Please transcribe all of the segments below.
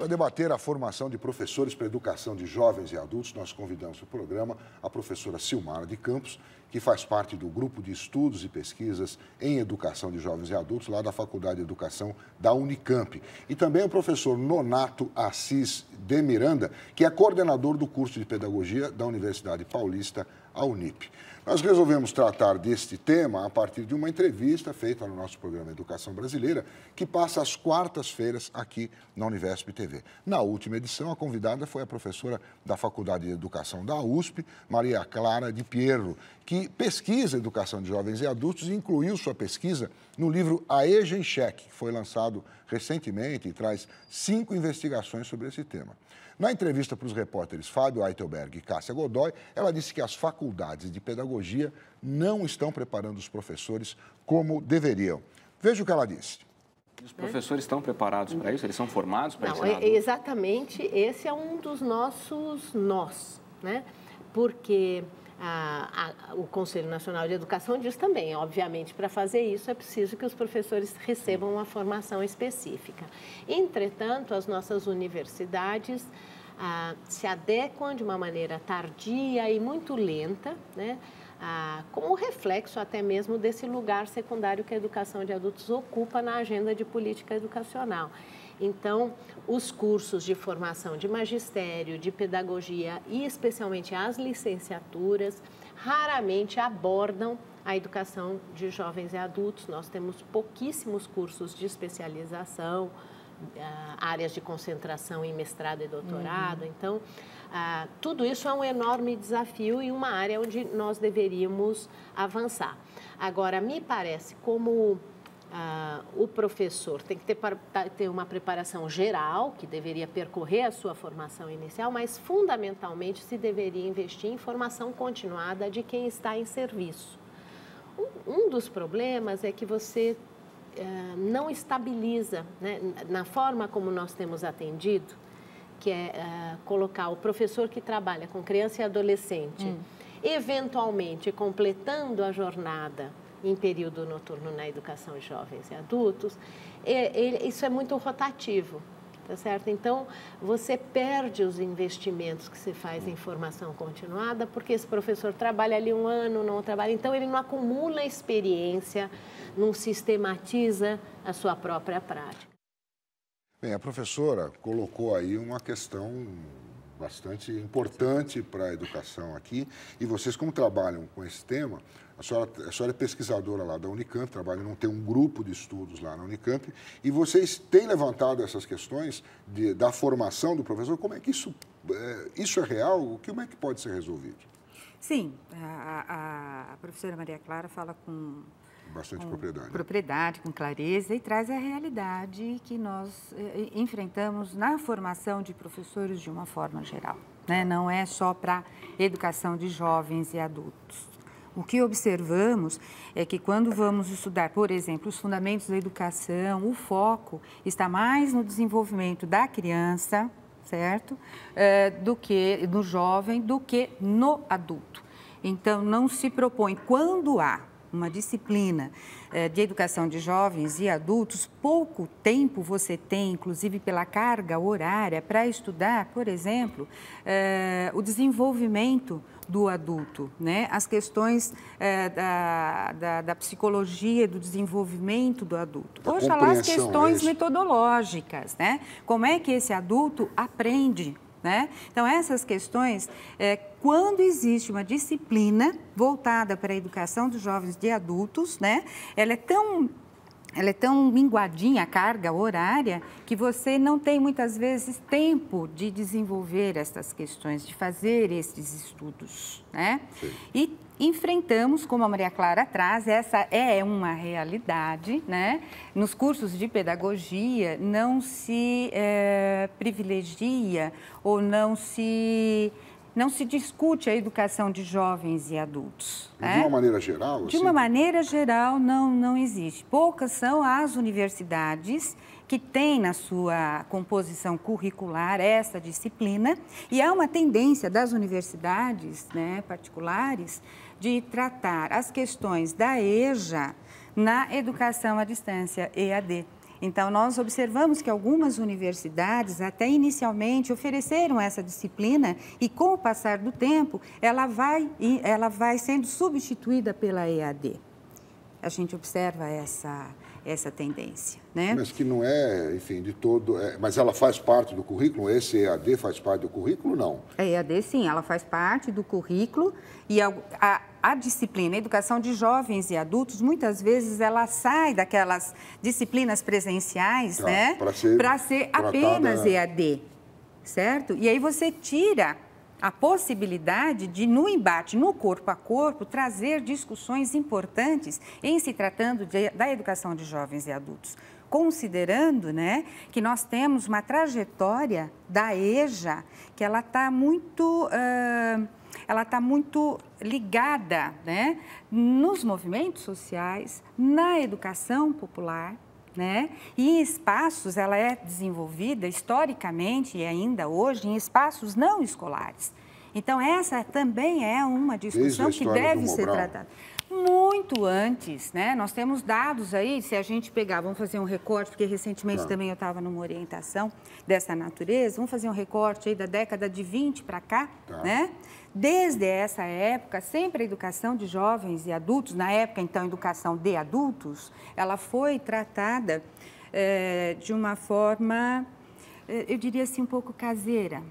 Para debater a formação de professores para a educação de jovens e adultos, nós convidamos para o programa a professora Silmara de Campos, que faz parte do grupo de estudos e pesquisas em educação de jovens e adultos, lá da Faculdade de Educação da Unicamp. E também o professor Nonato Assis de Miranda, que é coordenador do curso de Pedagogia da Universidade Paulista, a Unip. Nós resolvemos tratar deste tema a partir de uma entrevista feita no nosso programa Educação Brasileira, que passa às quartas-feiras aqui na Univesp TV. Na última edição, a convidada foi a professora da Faculdade de Educação da USP, Maria Clara de Pierro, que pesquisa educação de jovens e adultos e incluiu sua pesquisa no livro A EJA em Xeque, que foi lançado recentemente e traz 5 investigações sobre esse tema. Na entrevista para os repórteres Fábio Eitelberg e Cássia Godoy, ela disse que as faculdades de pedagogia não estão preparando os professores como deveriam. Veja o que ela disse. Os professores estão preparados para isso? Eles são formados para isso? Exatamente, esse é um dos nossos nós, né? Porque o Conselho Nacional de Educação diz também, obviamente, para fazer isso é preciso que os professores recebam uma formação específica. Entretanto, as nossas universidades se adequam de uma maneira tardia e muito lenta, né? Como reflexo até mesmo desse lugar secundário que a educação de adultos ocupa na agenda de política educacional. Então, os cursos de formação de magistério, de pedagogia e especialmente as licenciaturas, raramente abordam a educação de jovens e adultos. Nós temos pouquíssimos cursos de especialização, áreas de concentração em mestrado e doutorado. Então, tudo isso é um enorme desafio e uma área onde nós deveríamos avançar. Agora, me parece como o professor tem que ter uma preparação geral, que deveria percorrer a sua formação inicial, mas fundamentalmente se deveria investir em formação continuada de quem está em serviço. Um dos problemas é que você não estabiliza, né, na forma como nós temos atendido, que é colocar o professor que trabalha com criança e adolescente, eventualmente completando a jornada em período noturno na educação de jovens e adultos, isso é muito rotativo, tá certo? Então, você perde os investimentos que se faz em formação continuada, porque esse professor trabalha ali um ano, não trabalha, então ele não acumula experiência, não sistematiza a sua própria prática. Bem, a professora colocou aí uma questão bastante importante para a educação aqui, e vocês, como trabalham com esse tema, a senhora é pesquisadora lá da Unicamp, tem um grupo de estudos lá na Unicamp, e vocês têm levantado essas questões da formação do professor. Como é que isso é real? Como é que pode ser resolvido? Sim, a professora Maria Clara fala com bastante propriedade, com clareza, e traz a realidade que nós enfrentamos na formação de professores de uma forma geral, né? Não é só para educação de jovens e adultos. O que observamos é que quando vamos estudar, por exemplo, os fundamentos da educação, o foco está mais no desenvolvimento da criança, certo? Do que no jovem, do que no adulto. Então, não se propõe, quando há uma disciplina de educação de jovens e adultos, pouco tempo você tem, inclusive pela carga horária, para estudar, por exemplo, o desenvolvimento do adulto, né? As questões da psicologia, do desenvolvimento do adulto. Hoje, lá as questões metodológicas, né? Como é que esse adulto aprende, né? Então, essas questões, quando existe uma disciplina voltada para a educação dos jovens e adultos, né? Ela é tão minguadinha, a carga horária, que você não tem muitas vezes tempo de desenvolver essas questões, de fazer esses estudos, né? Sim. E enfrentamos, como a Maria Clara traz, essa é uma realidade, né? Nos cursos de pedagogia não se privilegia ou não se discute a educação de jovens e adultos. De uma maneira geral? De uma maneira geral, não existe. Poucas são as universidades que têm na sua composição curricular essa disciplina, e há uma tendência das universidades, né, particulares de tratar as questões da EJA na educação à distância, EAD. Então, nós observamos que algumas universidades, até inicialmente, ofereceram essa disciplina e, com o passar do tempo, ela vai sendo substituída pela EAD. A gente observa essa tendência, né? Mas que não é, enfim, de todo... mas ela faz parte do currículo? Esse EAD faz parte do currículo, não? A EAD, sim, ela faz parte do currículo e a disciplina, a educação de jovens e adultos, muitas vezes ela sai daquelas disciplinas presenciais, né? Para ser apenas EAD, certo? E aí você tira a possibilidade de, no embate, no corpo a corpo, trazer discussões importantes em se tratando da educação de jovens e adultos, considerando, né, que nós temos uma trajetória da EJA que ela está muito ligada, né, nos movimentos sociais, na educação popular, né? E em espaços, ela é desenvolvida historicamente e ainda hoje em espaços não escolares. Então, essa também é uma discussão que deve ser tratada. Muito antes, né? Nós temos dados aí, se a gente pegar, vamos fazer um recorte, porque recentemente também eu estava numa orientação dessa natureza, vamos fazer um recorte aí da década de 20 para cá, né? Desde essa época, sempre a educação de jovens e adultos, na época, então, a educação de adultos, ela foi tratada de uma forma, eu diria assim, um pouco caseira.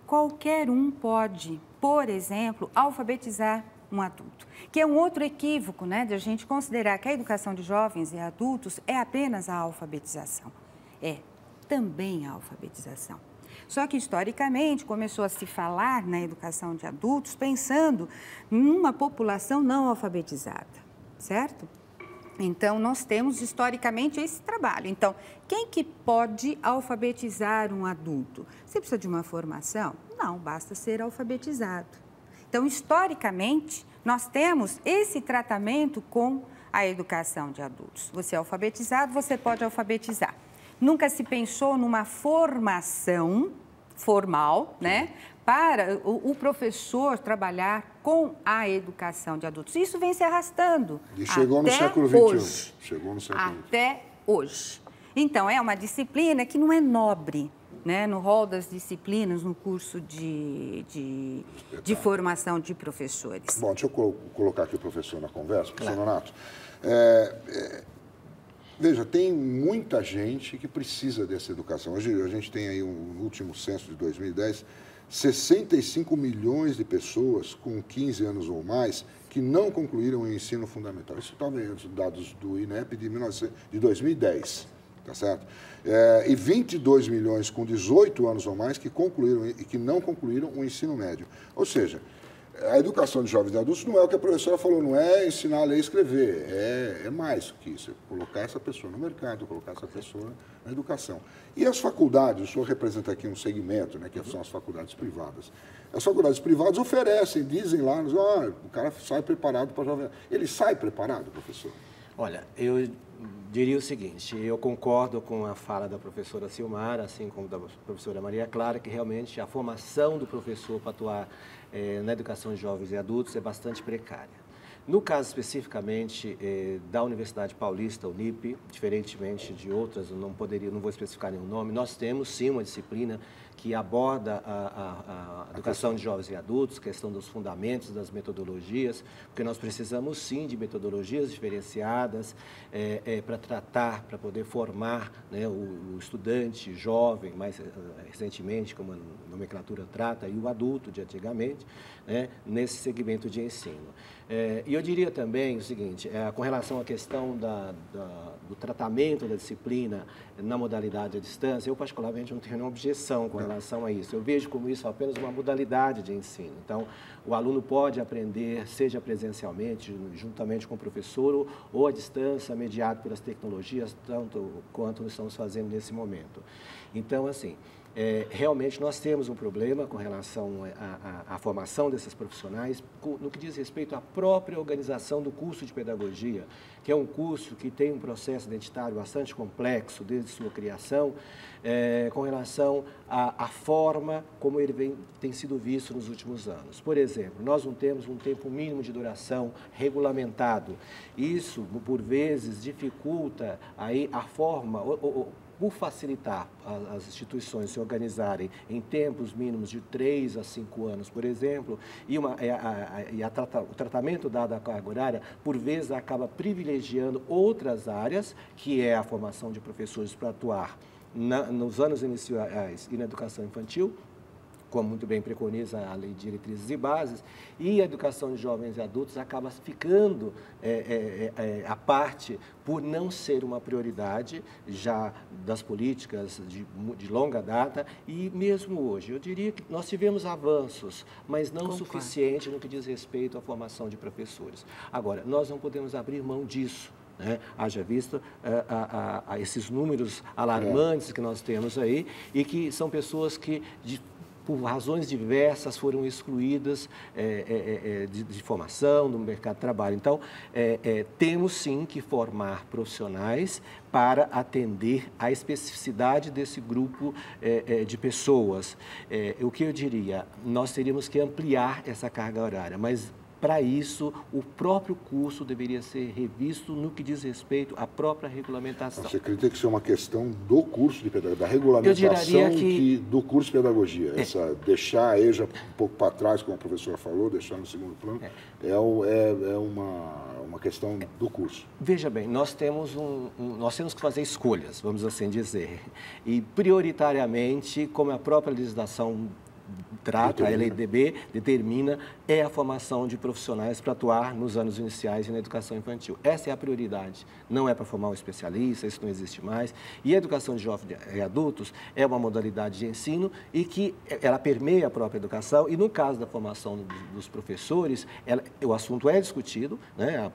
Qualquer um pode, por exemplo, alfabetizar um adulto, que é um outro equívoco, né, de a gente considerar que a educação de jovens e adultos é apenas a alfabetização. É também a alfabetização. Só que, historicamente, começou a se falar na educação de adultos pensando numa população não alfabetizada, certo? Então, nós temos, historicamente, esse trabalho. Então, quem que pode alfabetizar um adulto? Você precisa de uma formação? Não, basta ser alfabetizado. Então, historicamente, nós temos esse tratamento com a educação de adultos. Você é alfabetizado, você pode alfabetizar. Nunca se pensou numa formação formal, né, para o professor trabalhar com a educação de adultos. Isso vem se arrastando. E chegou no século XXI. Chegou no século XXI. Até hoje. Então, é uma disciplina que não é nobre, né, no rol das disciplinas, no curso de formação de professores. Bom, deixa eu colocar aqui o professor na conversa, professor Nonato. Veja, tem muita gente que precisa dessa educação. Hoje a gente tem aí um último censo de 2010, 65 milhões de pessoas com 15 anos ou mais que não concluíram o ensino fundamental. Isso está os dados do INEP de 2010, tá certo? E 22 milhões com 18 anos ou mais que concluíram e que não concluíram o ensino médio. Ou seja, a educação de jovens e adultos não é o que a professora falou, não é ensinar a ler e escrever, é mais que isso, é colocar essa pessoa no mercado, colocar essa pessoa na educação. E as faculdades, o senhor representa aqui um segmento, né, que são as faculdades privadas. As faculdades privadas oferecem, dizem lá, o cara sai preparado para jovem. Ele sai preparado, professor? Olha, eu diria o seguinte, eu concordo com a fala da professora Silmara, assim como da professora Maria Clara, que realmente a formação do professor para atuar na educação de jovens e adultos é bastante precária. No caso especificamente da Universidade Paulista, Unip, diferentemente de outras, não vou especificar nenhum nome, nós temos sim uma disciplina que aborda a educação de jovens e adultos, questão dos fundamentos, das metodologias, porque nós precisamos sim de metodologias diferenciadas para tratar, para poder formar, né, o estudante jovem, mais recentemente, como a nomenclatura trata, e o adulto de antigamente, né, nesse segmento de ensino. E eu diria também o seguinte, com relação à questão do tratamento da disciplina na modalidade à distância, eu particularmente não tenho nenhuma objeção com relação a isso. Eu vejo como isso apenas uma modalidade de ensino. Então, o aluno pode aprender, seja presencialmente, juntamente com o professor, ou à distância, mediado pelas tecnologias, tanto quanto estamos fazendo nesse momento. Então, assim, realmente nós temos um problema com relação à formação desses profissionais no que diz respeito à própria organização do curso de pedagogia, que é um curso que tem um processo identitário bastante complexo desde sua criação, com relação à forma como ele tem sido visto nos últimos anos. Por exemplo, nós não temos um tempo mínimo de duração regulamentado. Isso, por vezes, dificulta aí a forma... Por facilitar as instituições se organizarem em tempos mínimos de 3 a 5 anos, por exemplo, e o tratamento dado à carga horária, por vezes, acaba privilegiando outras áreas, que é a formação de professores para atuar nos anos iniciais e na educação infantil, como muito bem preconiza a Lei de Diretrizes e Bases, e a educação de jovens e adultos acaba ficando à parte por não ser uma prioridade já das políticas de longa data e mesmo hoje. Eu diria que nós tivemos avanços, mas não suficiente no que diz respeito à formação de professores. Agora, nós não podemos abrir mão disso. Haja vista a esses números alarmantes que nós temos aí e que são pessoas que, por razões diversas, foram excluídas de formação, do mercado de trabalho. Então, temos sim que formar profissionais para atender à especificidade desse grupo de pessoas. O que eu diria, nós teríamos que ampliar essa carga horária, mas para isso, o próprio curso deveria ser revisto no que diz respeito à própria regulamentação. Você acredita que isso é uma questão do curso de pedagogia, da regulamentação do curso de pedagogia? Deixar a EJA um pouco para trás, como a professora falou, deixar no segundo plano, é uma questão do curso. Veja bem, nós temos que fazer escolhas, vamos assim dizer, e prioritariamente, como a própria legislação trata, a LDB determina, a formação de profissionais para atuar nos anos iniciais e na educação infantil. Essa é a prioridade, não é para formar um especialista, isso não existe mais. E a educação de jovens e adultos é uma modalidade de ensino e que ela permeia a própria educação e no caso da formação dos professores, o assunto é discutido, né?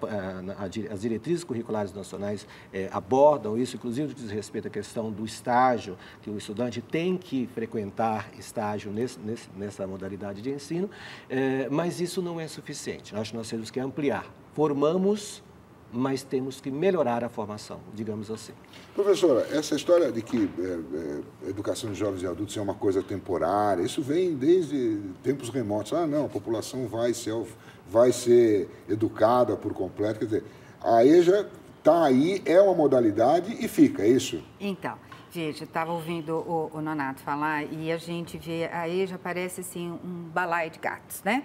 As diretrizes curriculares nacionais abordam isso, inclusive diz respeito à questão do estágio, que o estudante tem que frequentar estágio nessa modalidade de ensino, mas isso não é suficiente. Acho que nós temos que ampliar. Formamos, mas temos que melhorar a formação, digamos assim. Professora, essa história de que educação de jovens e adultos é uma coisa temporária, isso vem desde tempos remotos. Não, a população vai ser educada por completo. Quer dizer, a EJA está aí, é uma modalidade e fica, é isso? Então, veja, eu estava ouvindo o Nonato falar e a gente vê, a EJA parece assim um balaio de gatos, né?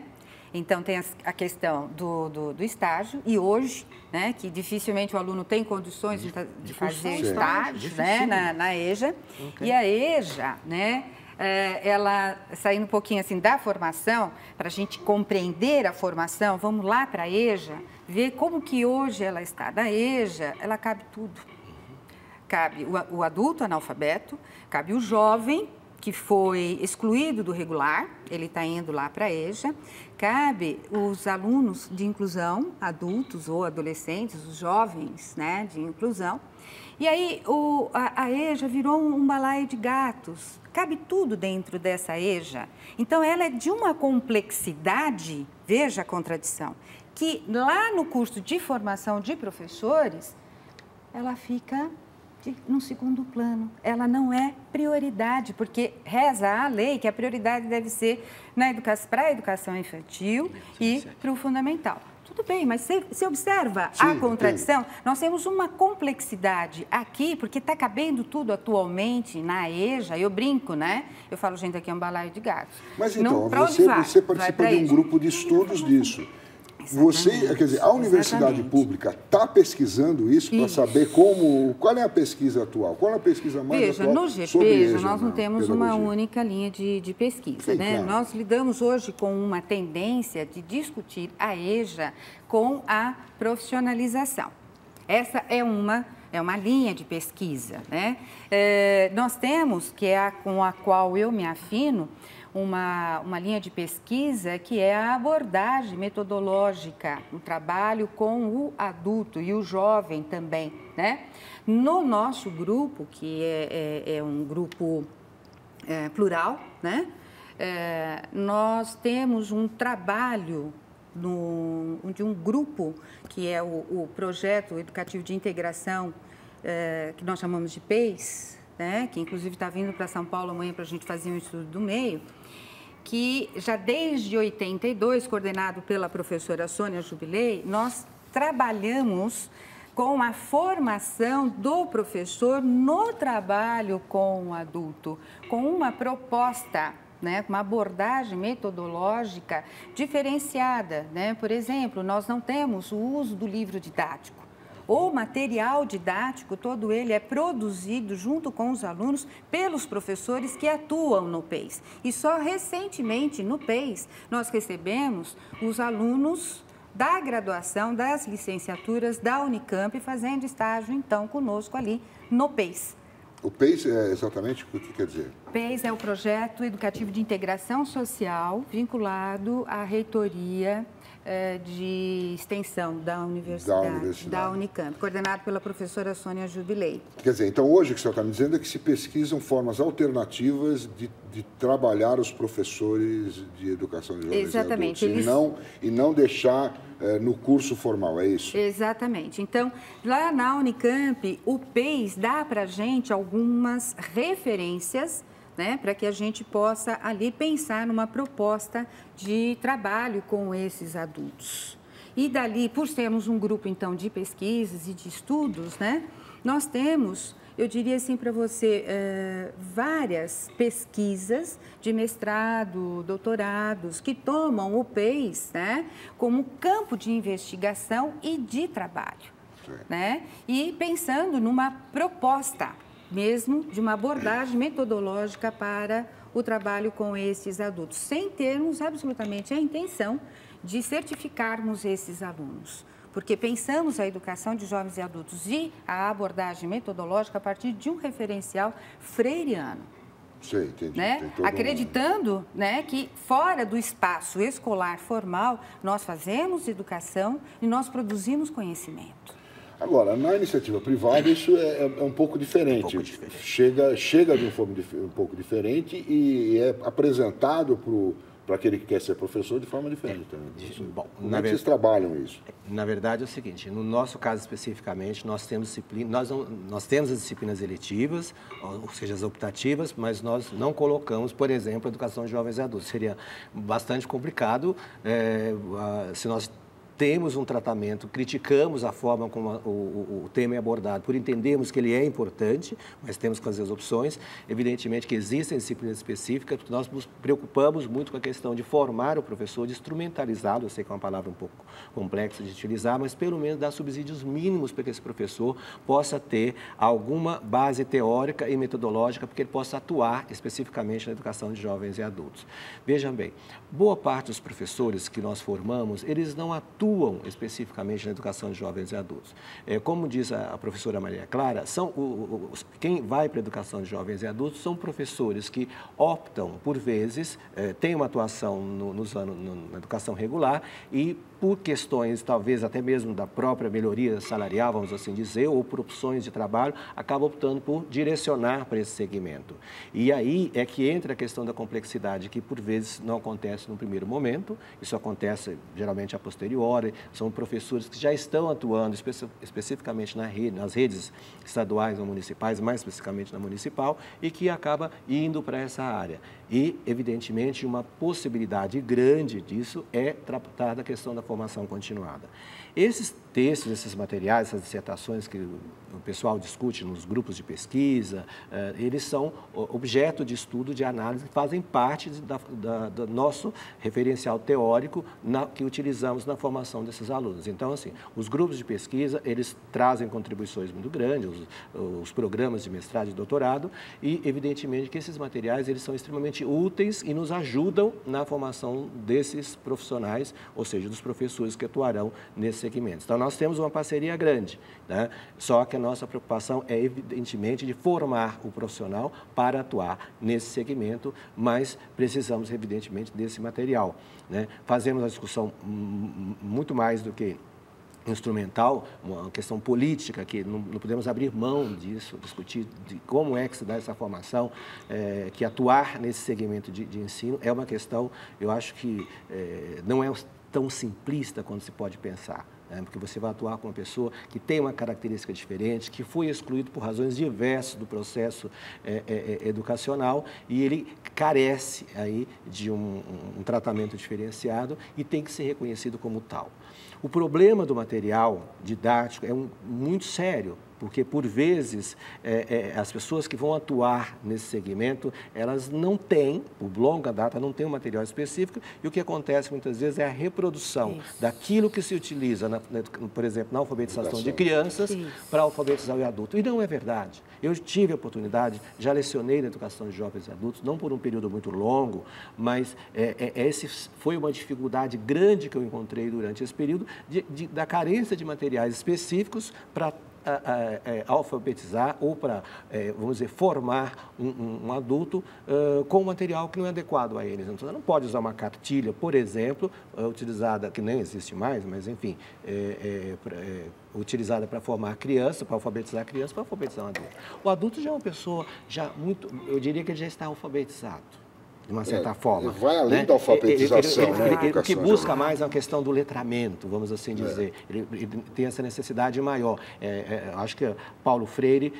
Então, tem a questão do estágio e hoje, né, que dificilmente o aluno tem condições de fazer estágio, né, na EJA. Okay. E a EJA, né, ela, saindo um pouquinho assim da formação, para a gente compreender a formação, vamos lá para a EJA, ver como que hoje ela está. Na EJA, ela cabe tudo. Cabe o adulto analfabeto, cabe o jovem que foi excluído do regular, ele está indo lá para a EJA, cabe os alunos de inclusão, adultos ou adolescentes, os jovens, né, de inclusão. E aí a EJA virou um balaio de gatos, cabe tudo dentro dessa EJA. Então ela é de uma complexidade, veja a contradição, que lá no curso de formação de professores, ela fica num segundo plano. Ela não é prioridade, porque reza a lei que a prioridade deve ser para a educação infantil e para o fundamental. Tudo bem, mas você observa a contradição? Nós temos uma complexidade aqui, porque está cabendo tudo atualmente na EJA, eu brinco, né? Eu falo, gente, aqui é um balaio de gatos. Mas então, você participa de um grupo de estudos disso. Quer dizer, a universidade pública está pesquisando isso para saber qual é a pesquisa atual? Qual é a pesquisa mais atual? No GPEJA, nós não temos uma única linha de pesquisa, né? Claro. Nós lidamos hoje com uma tendência de discutir a EJA com a profissionalização. Essa é uma é uma linha de pesquisa, né? Nós temos, que é com a qual eu me afino, uma linha de pesquisa que é a abordagem metodológica, o trabalho com o adulto e o jovem também, né? No nosso grupo, que é um grupo plural, né? Nós temos um trabalho de um grupo que é o Projeto Educativo de Integração, que nós chamamos de PEIS, né? Que inclusive está vindo para São Paulo amanhã para a gente fazer um estudo do meio, que já desde 82, coordenado pela professora Sônia Jubilei, nós trabalhamos com a formação do professor no trabalho com o adulto, com uma proposta, né, uma abordagem metodológica diferenciada, né? Por exemplo, nós não temos o uso do livro didático. O material didático, todo ele é produzido junto com os alunos pelos professores que atuam no PEIS. E só recentemente no PEIS nós recebemos os alunos da graduação, das licenciaturas da Unicamp fazendo estágio então conosco ali no PEIS. O PEIS é exatamente o que quer dizer? PEIS é o Projeto Educativo de Integração Social vinculado à reitoria de extensão da Universidade, da Unicamp, coordenado pela professora Sônia Jubilei. Quer dizer, então hoje o que você está me dizendo é que se pesquisam formas alternativas de trabalhar os professores de educação de jovens Exatamente. e adultos, e não deixar no curso formal, é isso? Exatamente. Então, lá na Unicamp, o PEIS dá para a gente algumas referências, né, para que a gente possa ali pensar numa proposta de trabalho com esses adultos. E dali, por sermos um grupo, então, de pesquisas e de estudos, né, nós temos, eu diria assim para você, várias pesquisas de mestrado, doutorados, que tomam o PEIS, né, como campo de investigação e de trabalho, né, e pensando numa proposta mesmo de uma abordagem metodológica para o trabalho com esses adultos, sem termos absolutamente a intenção de certificarmos esses alunos, porque pensamos a educação de jovens e adultos e a abordagem metodológica a partir de um referencial freiriano. Sei, entendi. Né? Acreditando, né, que fora do espaço escolar formal, nós fazemos educação e nós produzimos conhecimento. Agora, na iniciativa privada, isso é um pouco diferente. Um pouco diferente. Chega de uma forma um pouco diferente e é apresentado para aquele que quer ser professor de forma diferente também. Bom, como é que vocês trabalham isso? Na verdade é o seguinte, no nosso caso especificamente, nós temos as disciplinas eletivas, ou seja, as optativas, mas nós não colocamos, por exemplo, a educação de jovens e adultos. Seria bastante complicado se nós temos um tratamento, criticamos a forma como o tema é abordado, por entendermos que ele é importante, mas temos que fazer as opções. Evidentemente que existem disciplinas específicas, porque nós nos preocupamos muito com a questão de formar o professor, de instrumentalizá-lo, eu sei que é uma palavra um pouco complexa de utilizar, mas pelo menos dar subsídios mínimos para que esse professor possa ter alguma base teórica e metodológica, porque ele possa atuar especificamente na educação de jovens e adultos. Vejam bem, boa parte dos professores que nós formamos, eles não atuam especificamente na educação de jovens e adultos. Como diz a professora Maria Clara, quem vai para a educação de jovens e adultos são professores que optam, por vezes, têm uma atuação na educação regular e, por questões, talvez até mesmo da própria melhoria salarial, vamos assim dizer, ou por opções de trabalho, acabam optando por direcionar para esse segmento. E aí é que entra a questão da complexidade, que por vezes não acontece no primeiro momento, isso acontece geralmente a posteriori, são professores que já estão atuando especificamente nas redes estaduais ou municipais, mais especificamente na municipal, e que acaba indo para essa área. E, evidentemente, uma possibilidade grande disso é tratar da questão da formação continuada. Esses textos, esses materiais, essas dissertações que o pessoal discute nos grupos de pesquisa, eles são objeto de estudo, de análise, fazem parte do nosso referencial teórico que utilizamos na formação formação desses alunos. Então, assim, os grupos de pesquisa, eles trazem contribuições muito grandes, os programas de mestrado e doutorado, e, evidentemente, que esses materiais, eles são extremamente úteis e nos ajudam na formação desses profissionais, ou seja, dos professores que atuarão nesse segmento. Então, nós temos uma parceria grande, né? Só que a nossa preocupação é, evidentemente, de formar o profissional para atuar nesse segmento, mas precisamos, evidentemente, desse material, né? Fazemos a discussão muito mais do que instrumental, uma questão política, que não podemos abrir mão disso, discutir de como é que se dá essa formação, que atuar nesse segmento de ensino é uma questão, eu acho que não é tão simplista quanto se pode pensar. Porque você vai atuar com uma pessoa que tem uma característica diferente, que foi excluído por razões diversas do processo educacional e ele carece aí de um tratamento diferenciado e tem que ser reconhecido como tal. O problema do material didático é muito sério, porque, por vezes, as pessoas que vão atuar nesse segmento, elas não têm, por longa data, não têm um material específico, e o que acontece muitas vezes é a reprodução daquilo que se utiliza, por exemplo, na alfabetização de crianças para alfabetizar o adulto. E não é verdade. Eu tive a oportunidade, já lecionei na educação de jovens e adultos, não por um período muito longo, mas esse foi uma dificuldade grande que eu encontrei durante esse período, da carência de materiais específicos para alfabetizar ou para, vamos dizer, formar um adulto com um material que não é adequado a eles. Então, você não pode usar uma cartilha, por exemplo, utilizada, que nem existe mais, mas, enfim, utilizada para formar criança, para alfabetizar a criança, para alfabetizar um adulto. O adulto já é uma pessoa, eu diria que ele já está alfabetizado, de uma certa forma. Vai além da alfabetização. O que busca mais é a questão do letramento, vamos assim dizer. Ele tem essa necessidade maior. Acho que Paulo Freire,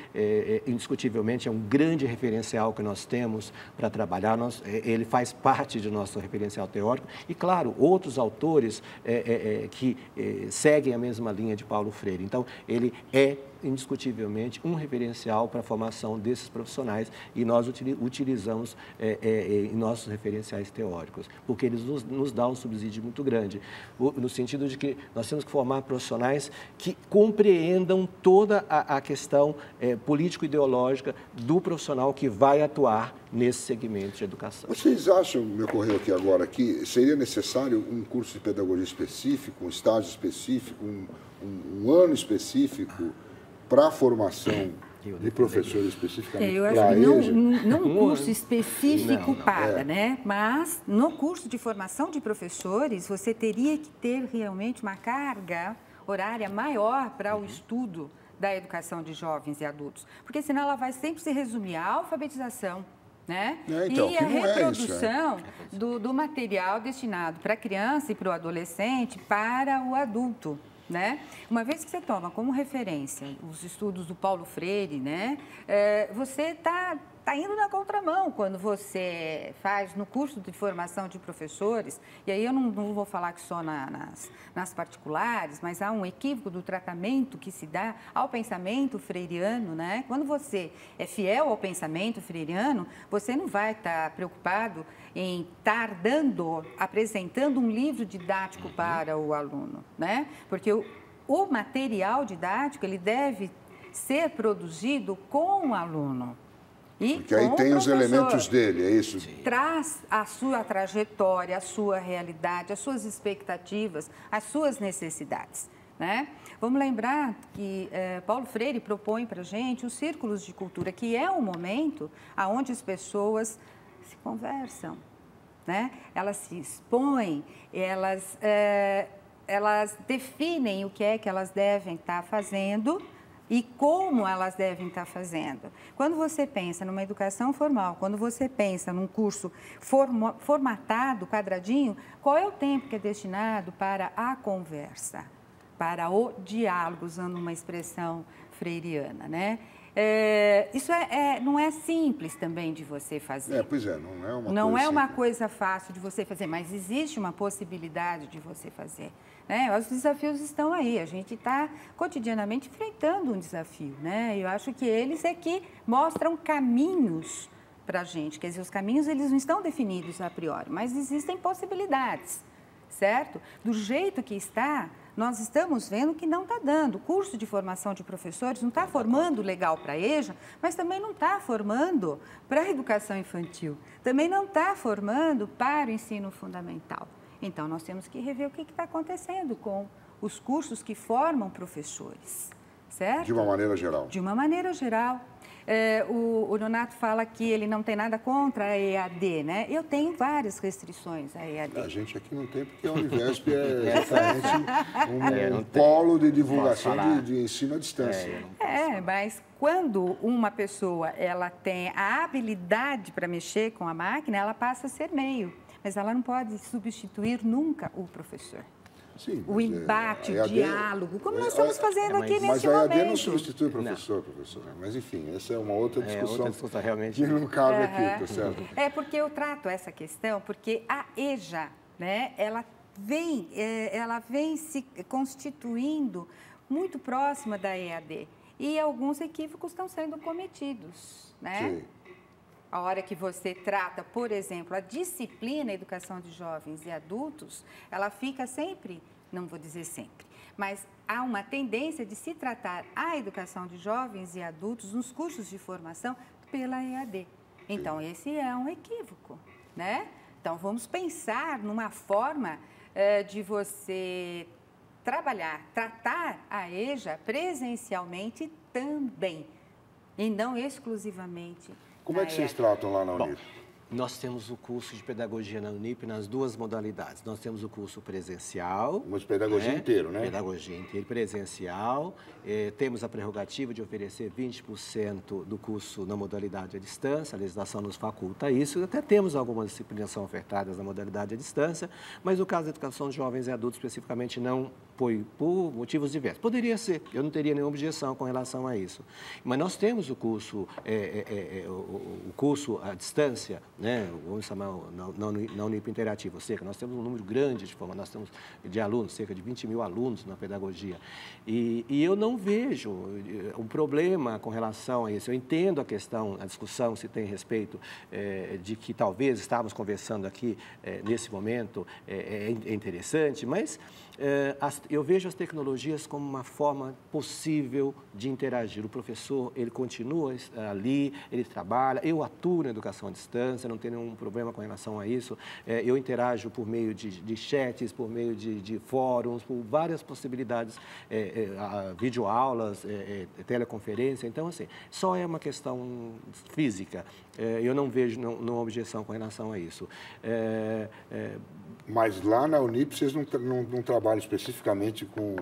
indiscutivelmente, é um grande referencial que nós temos para trabalhar. Ele faz parte de nosso referencial teórico. E, claro, outros autores que seguem a mesma linha de Paulo Freire. Então, ele é indiscutivelmente um referencial para a formação desses profissionais e nós utilizamos em nossos referenciais teóricos, porque eles nos dão um subsídio muito grande, no sentido de que nós temos que formar profissionais que compreendam toda a questão político-ideológica do profissional que vai atuar nesse segmento de educação. Vocês acham, me ocorreu aqui agora, que seria necessário um curso de pedagogia específico, um estágio específico, um ano específico para a formação de professores especificamente? Eu acho que não um curso específico né? Mas no curso de formação de professores, você teria que ter realmente uma carga horária maior para o estudo da educação de jovens e adultos, porque senão ela vai sempre se resumir à alfabetização, né? Então, e a reprodução do material destinado para a criança e para o adolescente para o adulto. Né? Uma vez que você toma como referência os estudos do Paulo Freire, né? Você está indo na contramão quando você faz no curso de formação de professores, e aí eu não vou falar que só nas particulares, mas há um equívoco do tratamento que se dá ao pensamento freiriano, né? Quando você é fiel ao pensamento freiriano, você não vai estar preocupado em estar apresentando um livro didático para o aluno, né? Porque o material didático, ele deve ser produzido com o aluno. Porque aí tem os elementos dele, é isso? Traz a sua trajetória, a sua realidade, as suas expectativas, as suas necessidades, né? Vamos lembrar que Paulo Freire propõe para a gente os círculos de cultura, que é um momento onde as pessoas se conversam, né? Elas se expõem, elas definem o que é que elas devem estar fazendo e como elas devem estar fazendo. Quando você pensa numa educação formal, quando você pensa num curso formatado, quadradinho, qual é o tempo que é destinado para a conversa, para o diálogo, usando uma expressão freiriana, né? Isso não é simples também de você fazer. Pois é, não é uma coisa Não é uma simples. coisa fácil de você fazer, mas existe uma possibilidade de você fazer. Né? Os desafios estão aí, a gente está cotidianamente enfrentando um desafio, né? Eu acho que eles é que mostram caminhos para a gente, quer dizer, os caminhos eles não estão definidos a priori, mas existem possibilidades. certo? Do jeito que está, nós estamos vendo que não está dando. O curso de formação de professores não está formando legal para a EJA, mas também não está formando para a educação infantil, também não está formando para o ensino fundamental. Então, nós temos que rever o que está acontecendo com os cursos que formam professores, certo? De uma maneira geral. De uma maneira geral. O Nonato fala que ele não tem nada contra a EAD, né? Eu tenho várias restrições à EAD. A gente aqui não tem, porque a Univesp é justamente um polo de divulgação de ensino à distância. Mas quando uma pessoa ela tem a habilidade para mexer com a máquina, ela passa a ser meio. Mas ela não pode substituir nunca o professor. Sim, o embate, o diálogo, como nós estamos fazendo aqui nesse momento. Mas a EAD não substitui o professor, professora. Mas, enfim, essa é uma outra discussão, realmente que não cabe aqui, tá certo? Porque eu trato essa questão, porque a EJA, né, ela vem se constituindo muito próxima da EAD. E alguns equívocos estão sendo cometidos, né? Sim. A hora que você trata, por exemplo, a disciplina Educação de Jovens e Adultos, ela fica sempre, não vou dizer sempre, mas há uma tendência de se tratar a educação de jovens e adultos nos cursos de formação pela EAD. Então, esse é um equívoco, né? Então, vamos pensar numa forma de você tratar a EJA presencialmente também, e não exclusivamente. Como é que vocês tratam lá na Unip? Nós temos o curso de pedagogia na Unip nas duas modalidades. Nós temos o curso presencial. Mas pedagogia inteiro, né? Pedagogia inteira, presencial. Temos a prerrogativa de oferecer 20% do curso na modalidade à distância. A legislação nos faculta isso. Até temos algumas disciplinas que são ofertadas na modalidade à distância, mas no caso da educação de jovens e adultos, especificamente, não foi por motivos diversos. Poderia ser, eu não teria nenhuma objeção com relação a isso. Mas nós temos o curso, o curso à distância, né? Vamos chamar na Unip Interativa, ou seja, nós temos um número grande nós temos de alunos, cerca de 20 mil alunos na pedagogia. E eu não vejo um problema com relação a isso. Eu entendo a questão, a discussão se tem respeito de que talvez estávamos conversando aqui nesse momento, é interessante, mas eu vejo as tecnologias como uma forma possível de interagir. O professor, ele continua ali, ele trabalha, eu atuo na educação à distância, não tenho nenhum problema com relação a isso. Eu interajo por meio de chats, por meio de fóruns, por várias possibilidades, videoaulas, teleconferência. Então, assim, só é uma questão física. Eu não vejo nenhuma objeção com relação a isso. Mas lá na Unip vocês não trabalham especificamente com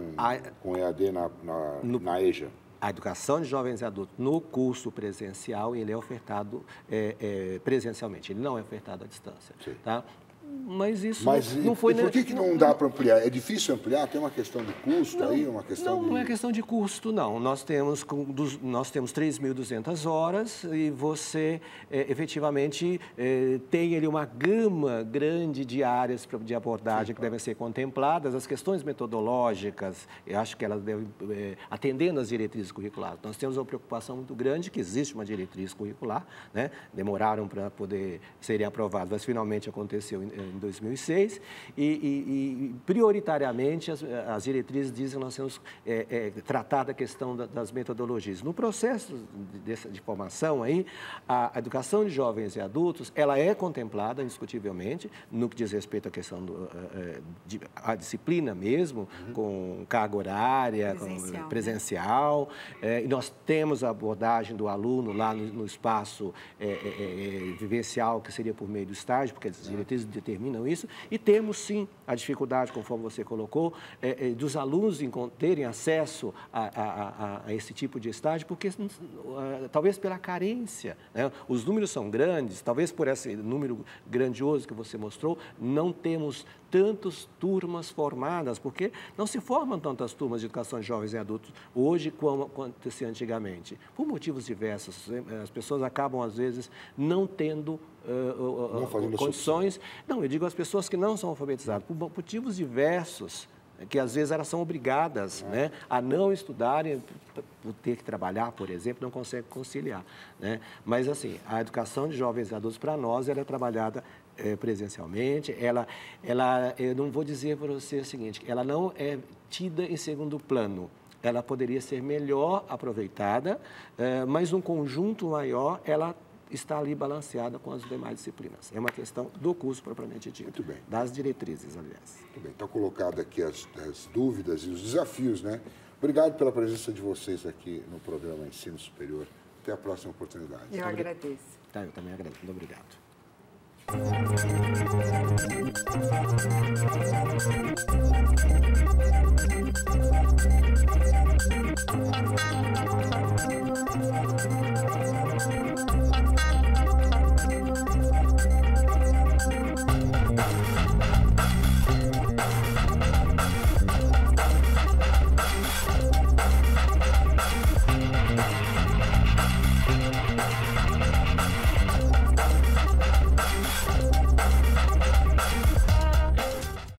EAD na EJA? A educação de jovens e adultos no curso presencial, ele é ofertado presencialmente, ele não é ofertado à distância. Tá? Mas isso não foi... Por que não dá para ampliar? É difícil ampliar? Tem uma questão de custo aí? Não é questão de custo, não. Nós temos 3.200 horas e você, efetivamente, tem ali uma gama grande de áreas de abordagem que devem ser contempladas. As questões metodológicas, eu acho que elas devem, atendendo às diretrizes curriculares. Nós temos uma preocupação muito grande que existe uma diretriz curricular, né? Demoraram para poder serem aprovadas, mas finalmente aconteceu em 2006 e prioritariamente as diretrizes dizem que nós temos tratado a questão das metodologias. No processo de formação aí, a educação de jovens e adultos, ela é contemplada indiscutivelmente no que diz respeito à questão a disciplina mesmo, com carga horária, presencial. E nós temos a abordagem do aluno lá no espaço vivencial, que seria por meio do estágio, porque as diretrizes determinam isso, e temos sim a dificuldade, conforme você colocou, dos alunos terem acesso a esse tipo de estágio, porque talvez pela carência, né? Os números são grandes, talvez por esse número grandioso que você mostrou, não temos tantas turmas formadas, porque não se formam tantas turmas de educação de jovens e adultos hoje como acontecia antigamente. Por motivos diversos, as pessoas acabam, às vezes, não tendo condições. Não, eu digo as pessoas que não são alfabetizadas, por motivos diversos, que às vezes elas são obrigadas, né, a não estudarem, por ter que trabalhar, por exemplo, não conseguem conciliar, né? Mas, assim, a educação de jovens e adultos, para nós, ela é trabalhada presencialmente, eu não vou dizer para você o seguinte, ela não é tida em segundo plano, ela poderia ser melhor aproveitada, mas num conjunto maior, ela está ali balanceada com as demais disciplinas. É uma questão do curso propriamente dito. Muito bem. Das diretrizes, aliás. Muito bem. Estão colocadas aqui as dúvidas e os desafios, né? Obrigado pela presença de vocês aqui no programa Ensino Superior. Até a próxima oportunidade. Eu agradeço. Tá, eu também agradeço. Muito obrigado.